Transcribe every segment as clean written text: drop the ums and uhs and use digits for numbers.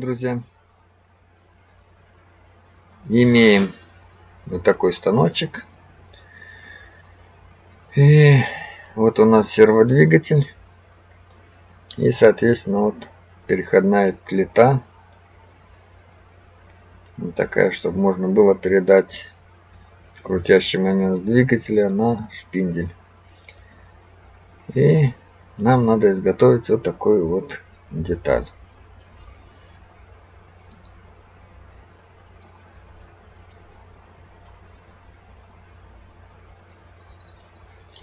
друзья! Имеем вот такой станочек. И вот у нас серводвигатель. И, соответственно, вот переходная плита. Вот такая, чтобы можно было передать крутящий момент с двигателя на шпиндель. И нам надо изготовить вот такую вот деталь.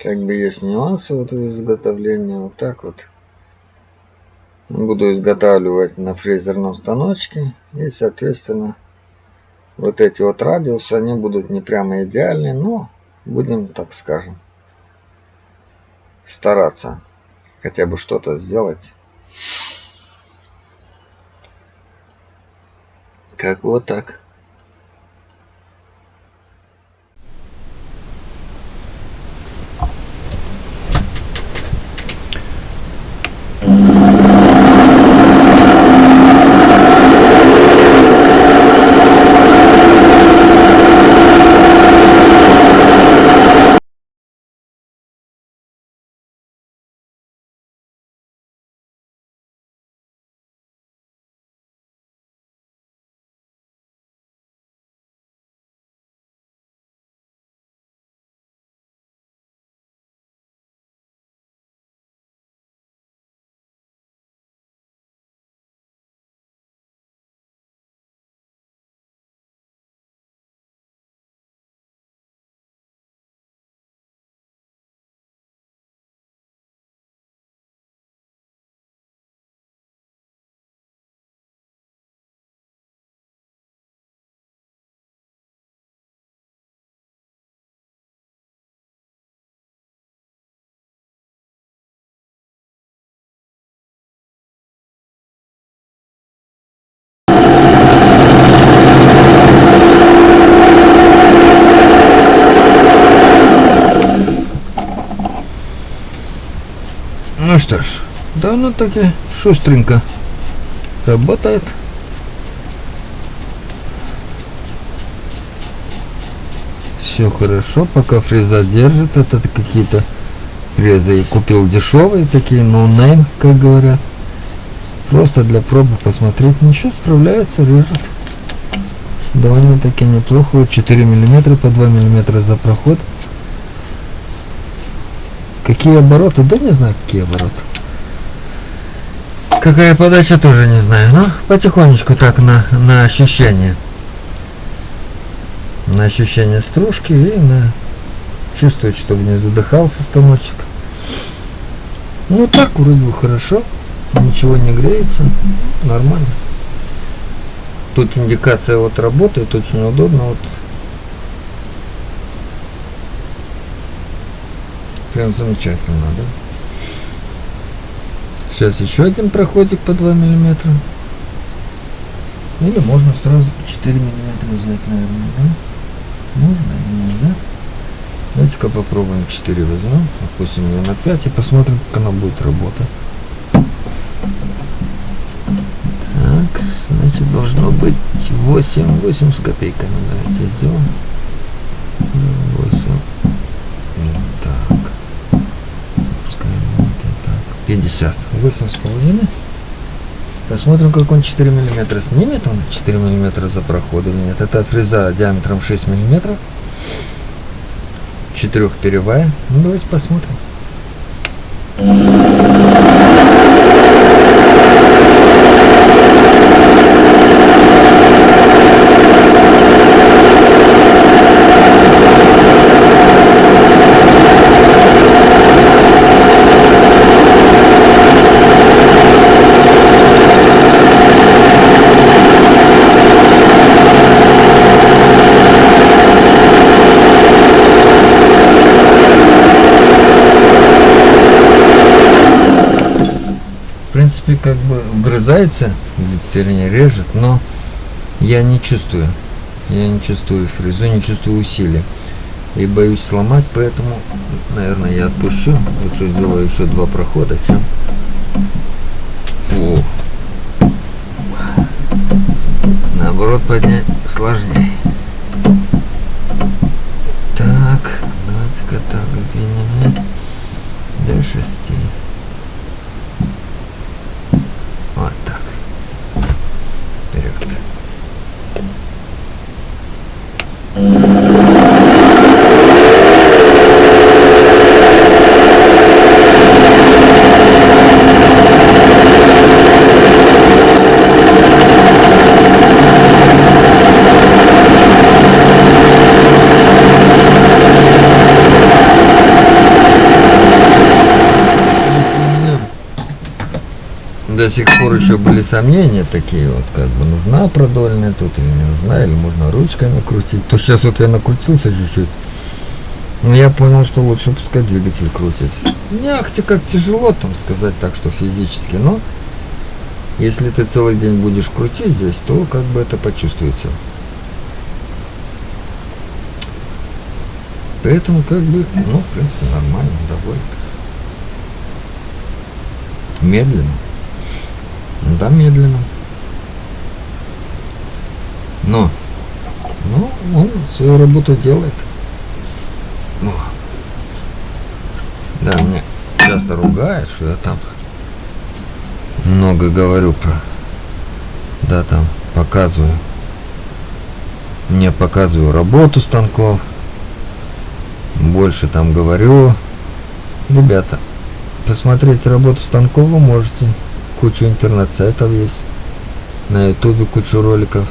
Как бы есть нюансы вот в изготовлении. Вот так вот буду изготавливать на фрезерном станочке. И, соответственно, вот эти вот радиусы, они будут не прямо идеальны, но будем, так скажем, стараться хотя бы что-то сделать. Как вот так. Ну что ж, да оно таки шустренько работает. Все хорошо, пока фреза держит. Это какие-то фрезы я купил дешевые, такие no-name, как говорят. Просто для пробы посмотреть. Ничего, справляется, режет. Довольно-таки неплохо. 4 мм по 2 мм за проход. Какие обороты? Да не знаю, какие обороты. Какая подача, тоже не знаю. Но потихонечку так на ощущение. На ощущение стружки и на чувствовать, чтобы не задыхался станочек. Ну так вроде бы хорошо. Ничего не греется. Нормально. Тут индикация вот работает. Очень удобно. Вот. Прям замечательно, да? Сейчас еще один проходик по 2 мм. Или можно сразу 4 мм взять, наверное, да? Можно или нельзя? Давайте-ка попробуем 4 возьмем. Опустим ее на 5 и посмотрим, как она будет работать. Так, значит, должно быть 8 с копейками. Давайте сделаем. 8. Так. 50. 8,5. Посмотрим, как он 4 мм снимет. Он 4 мм за проход или нет. Это фреза диаметром 6 мм. 4-перевая. Ну, давайте посмотрим. В принципе, как бы вгрызается, вернее режет, но я не чувствую фрезу, не чувствую усилий и боюсь сломать, поэтому, наверное, я отпущу. Лучше сделаю еще 2 прохода, чем... Фу. оборот поднять сложнее. Так, давайте-ка так сдвинем до 6. Вот так. Вперед. До сих пор еще были сомнения такие, вот как бы нужна продольная тут или не нужна, или можно ручками крутить. То сейчас вот я накрутился чуть-чуть, но я понял, что лучше пускай двигатель крутит. Не ахти как тяжело там сказать так, что физически, но если ты целый день будешь крутить здесь, то как бы это почувствуется. Поэтому как бы, ну, в принципе, нормально, довольно. Медленно. Да, медленно. Но он свою работу делает. О. Да, мне часто ругают, что я там много говорю про... Да, там показываю. Не показываю работу станков. Больше там говорю. Ребята, посмотреть работу станков вы можете. Кучу интернет-сайтов есть. На ютубе кучу роликов.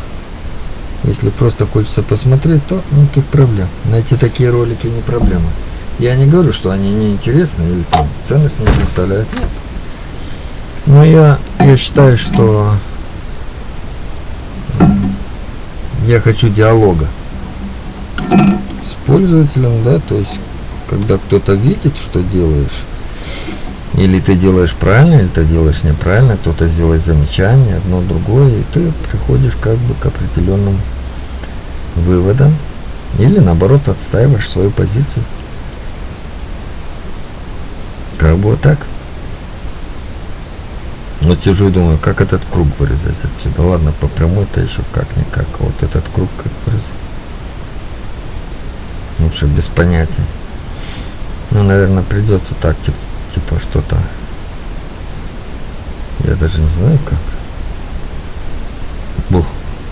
Если просто хочется посмотреть, то никаких проблем. Найти такие ролики не проблема. Я не говорю, что они неинтересны или там ценность не представляют. Нет. Но я считаю, что я хочу диалога с пользователем, да, то есть когда кто-то видит, что делаешь, или ты делаешь правильно, или ты делаешь неправильно, кто-то сделает замечание, одно другое, и ты приходишь как бы к определенным выводам, или наоборот отстаиваешь свою позицию. Как бы вот так. Вот сижу и думаю, как этот круг вырезать отсюда. Ладно, по прямой-то еще как-никак. А вот этот круг как вырезать? Вообще без понятия. Ну, наверное, придется так, типа что-то. Я даже не знаю как.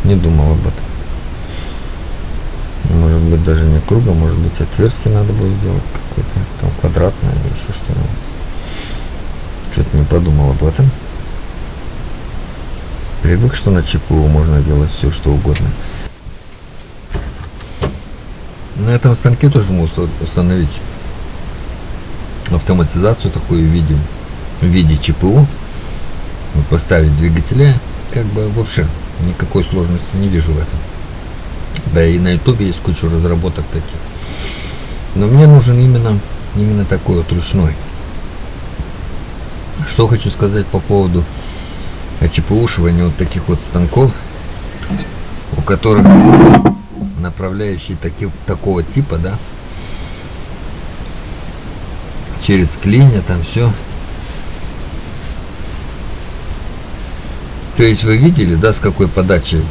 Не думал об этом. Может быть, даже не круга, может быть, отверстие надо будет сделать какое-то, там квадратное или еще что-нибудь. Что-то не подумал об этом. Привык, что на ЧПУ можно делать все, что угодно. На этом станке тоже можно установить автоматизацию такую в виде ЧПУ. Поставить двигателя. Как бы вообще никакой сложности не вижу в этом. Да и на ютубе есть куча разработок таких. Но мне нужен именно такой вот ручной. Что хочу сказать по поводу ЧПУшивания вот таких вот станков, у которых направляющие такого типа, да, через клинья там все. То есть вы видели, да, с какой подачей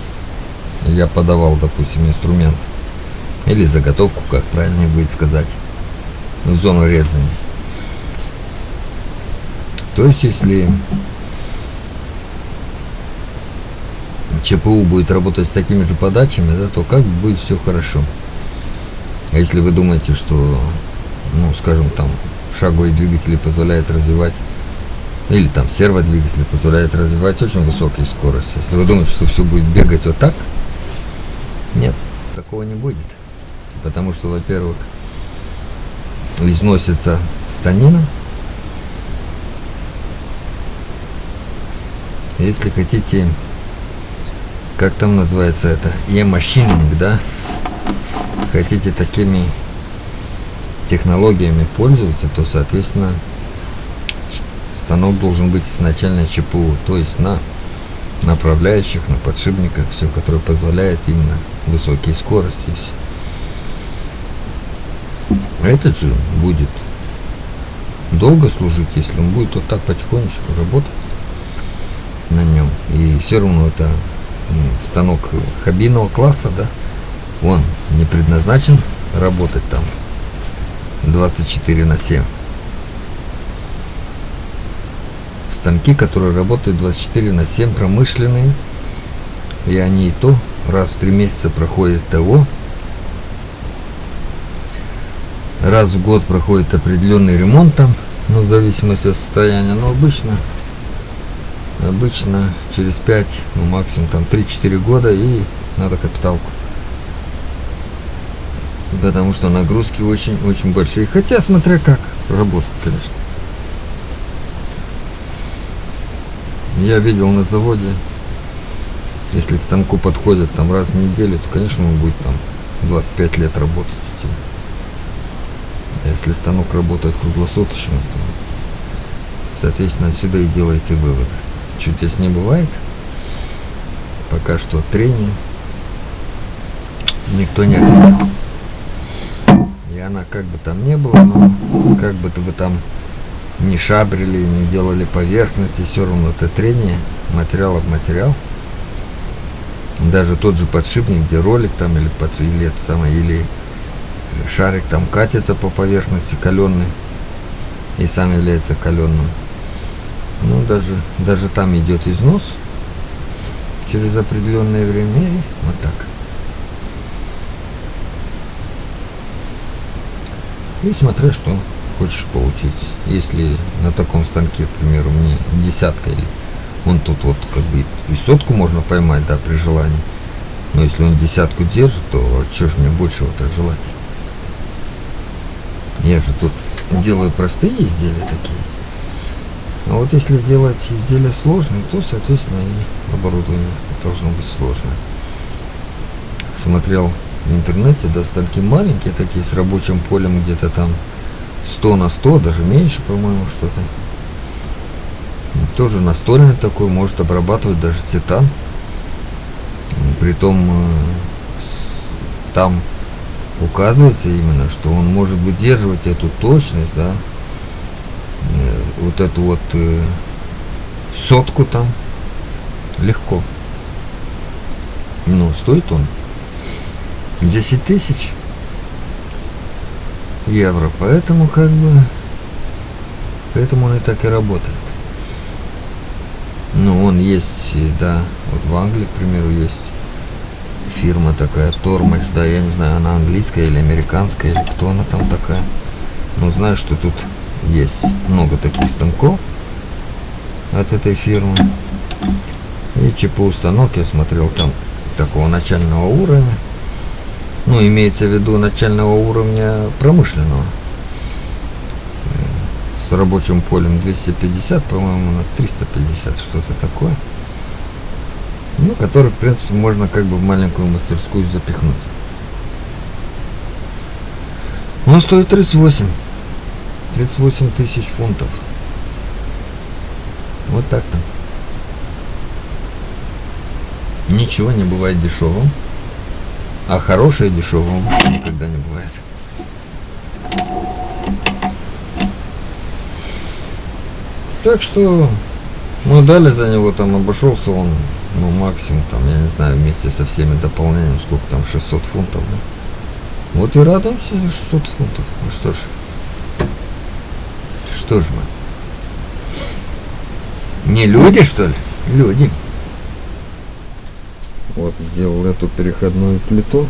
я подавал, допустим, инструмент или заготовку, как правильнее будет сказать, в зону резания. То есть если ЧПУ будет работать с такими же подачами, да, то как бы будет все хорошо. А если вы думаете, что, ну, скажем, там шаговые двигатели позволяют развивать, или там серводвигатели позволяют развивать очень высокие скорости. Если вы думаете, что все будет бегать вот так, нет, такого не будет. Потому что, во-первых, износится станина. Если хотите, как там называется это, e-машининг, да, хотите такими технологиями пользоваться, то, соответственно, станок должен быть изначально ЧПУ, то есть на направляющих, на подшипниках, все, которое позволяет именно высокие скорости. Этот же будет долго служить, если он будет вот так потихонечку работать на нем. И все равно это станок хоббийного класса, да, он не предназначен работать там 24/7. Станки, которые работают 24/7, промышленные, и они и то раз в 3 месяца проходят ТО, раз в год проходит определенный ремонт там, ну, в зависимости от состояния, но обычно через 5, ну, максимум там 3-4 года, и надо капиталку. Потому что нагрузки очень большие. Хотя, смотря как работать, конечно. Я видел на заводе, если к станку подходят там раз в неделю, то, конечно, он будет там 25 лет работать. А если станок работает круглосуточно, то, соответственно, отсюда и делаете выводы. Чудес не бывает. Пока что трение никто не отменил. И она как бы там не была, но как бы вы там не шабрили, не делали поверхности, все равно это трение, материал об материал. Даже тот же подшипник, где ролик там или шарик там катится по поверхности каленный и сам является каленым. Ну, даже там идет износ через определенное время, и вот так. И смотря что хочешь получить. Если на таком станке, к примеру, мне 10 или он тут вот как бы и 100 можно поймать, да, при желании. Но если он 10 держит, то что ж мне большего-то желать? Я же тут делаю простые изделия такие. А вот если делать изделия сложные, то, соответственно, и оборудование должно быть сложное. Смотрел в интернете, да, станки маленькие такие, с рабочим полем где-то там 100/100, даже меньше, по-моему, что-то. Тоже настольный такой, может обрабатывать даже титан. Притом там указывается именно, что он может выдерживать эту точность, да, вот эту вот 100 там легко. Ну, стоит он 10 000 евро, поэтому поэтому он и так и работает. Ну, он есть, да, вот в Англии, к примеру, есть фирма такая, Тормач, да, я не знаю, она английская или американская, или кто она там такая. Но знаю, что тут есть много таких станков от этой фирмы. И ЧПУ станок я смотрел там такого начального уровня. Ну, имеется в виду начального уровня промышленного. С рабочим полем 250, по-моему, на 350, что-то такое. Ну, который, в принципе, можно как бы в маленькую мастерскую запихнуть. Он стоит 38 000 фунтов. Вот так-то. Ничего не бывает дешевым. А хорошее дешевым никогда не бывает. Так что мы дали за него, там обошелся он, ну, максимум, там, я не знаю, вместе со всеми дополнениями, сколько там, 600 фунтов. Да? Вот и радуемся за 600 фунтов. Ну что ж мы? Не люди, что ли? Люди. Вот сделал эту переходную плиту.